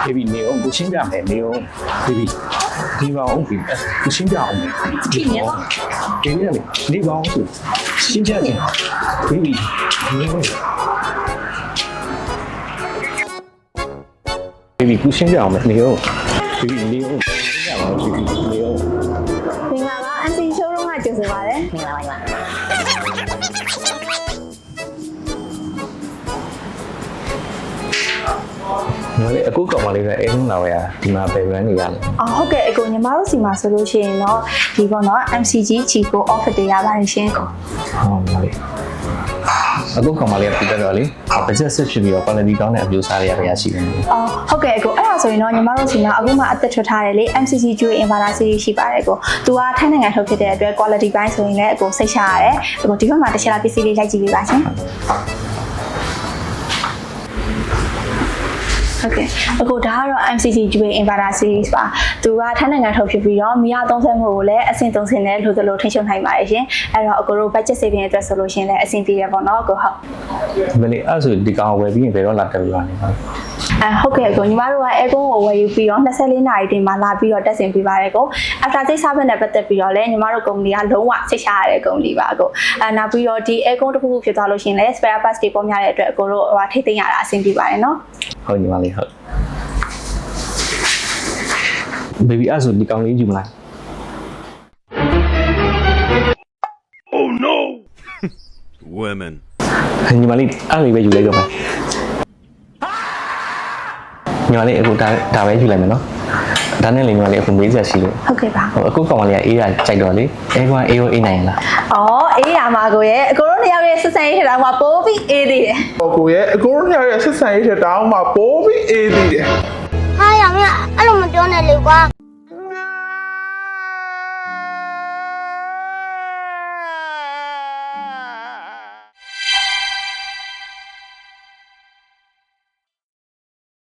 baby နေအောင်ကိုရှင်းပြမယ်နေအောင် baby ဒီပါအောင် baby ကိုရှင်းပြအောင် ကြည့်နေတော့ baby နေပါအောင်ဆိုရှင်းပြခြင်း baby နေအောင် baby ကိုရှင်းပြအောင်နေအောင် baby နေအောင်ရှင်းပြအောင် baby နေအောင် မင်္ဂလာပါ MC showroom ကကြိုဆိုပါရစေမင်္ဂလာပါ ငါလည်းအခုကောင်မလေးပဲအဲလုံးလာပဲဒီမှာပဲ brand နေရလဲ ဟုတ်ကဲ့အကိုညီမတို့စီမှာဆိုလို့ရှိရင်တော့ဒီပေါ့နော် MCG Chico offer တွေရပါတယ်ရှင်ကို ဟုတ်ပါပြီအခုကောင်မလေးကပြတ်တော့လေ budget ဆက်ဖြစ်ပြီးတော့ quality ကောင်းတဲ့အပြိုးစားတွေရရှိတယ် ဟုတ်ကဲ့အကိုအဲ့ဒါဆိုရင်တော့ညီမတို့စီမှာအခုမှအသက်ထွက်ထားတယ်လေ MCG Jewel Inverter series ရှိပါတယ်ကိုသူကထိုင်းနိုင်ငံထုတ်ဖြစ်တဲ့အတွက် quality ပိုင်းဆိုရင်လည်းအကိုစိတ်ချရတယ်အကိုဒီဘက်မှာတစ်ချက်လာပစ္စည်းလေးလိုက်ကြည့်ပေးပါရှင်ဟုတ်ကဲ့အခုဒါကတော့ MCG Jewel Inverter series ပါသူကထိုင်းနိုင်ငံထုတ်ဖြစ်ပြီးတော့မီယာသုံးဆက်မှုကိုလည်းအဆင့်30နဲ့လို့သလိုထိန်းချုပ်နိုင်ပါတယ်ရှင်အဲ့တော့အကိုတို့ budget saving အတွက်ဆိုလို့ရှင်လည်းအဆင်ပြေရပါတော့အကိုဟုတ် မလေးအဲ့ဆိုဒီကောင်ဝယ်ပြီးရင်ဘယ်တော့လာတက်ပြီးပါလဲဟုတ်ကဲ့ကိုညီမတို့ကအဲကုန်းကိုဝယ်ယူပြီးတော့24နာရီတင်မှာလာပြီးတော့တက်ဆင်ပေးပါတယ်ကို after sales service နဲ့ပတ်သက်ပြီးတော့လည်းညီမတို့ကုမ္ပဏီကလုံးဝစိတ်ချရတဲ့ကုမ္ပဏီပါကိုနောက်ပြီးတော့ဒီအဲကုန်းတစ်ခုခုဖြစ်သွားလို့ရှိရင်လည်း spare parts တွေပေါ်များတဲ့အတွက်အကိုတို့ထိသိမ်းရတာအဆင်ပြေပါတယ်နော်ဟုတ်ညီမလေးဟုတ် baby အဲ့ဆိုဒီကောင်လေးယူမလား Oh no women ညီမလေးအဲ့လေးပဲယူလိုက်တော့မယ်ညီမလေးအခုဒါပဲယူလိုက်မယ်နော်ဒါနဲ့လေညီမလေးအခုမေးစရာရှိလို့ ဟုတ်ကဲ့ပါ အခုကောင်မလေးကအေးရကြိုက်တော့လေအဲကောင်အေးရောအေးနိုင်လား အေးရမှာကိုရဲ့အကိုတို့နှစ်ယောက်ရဲ့ဆက်ဆံရေးထက်တော့မှပိုးပြီးအေးသေးတယ် ကိုရဲ့အကိုတို့ညရဲ့ဆက်ဆံရေးတဲ့တောင်းမှာပိုးပြီးအေးသေးတယ် ဟာရမင်းအဲ့လိုမပြောနဲ့လေကွာ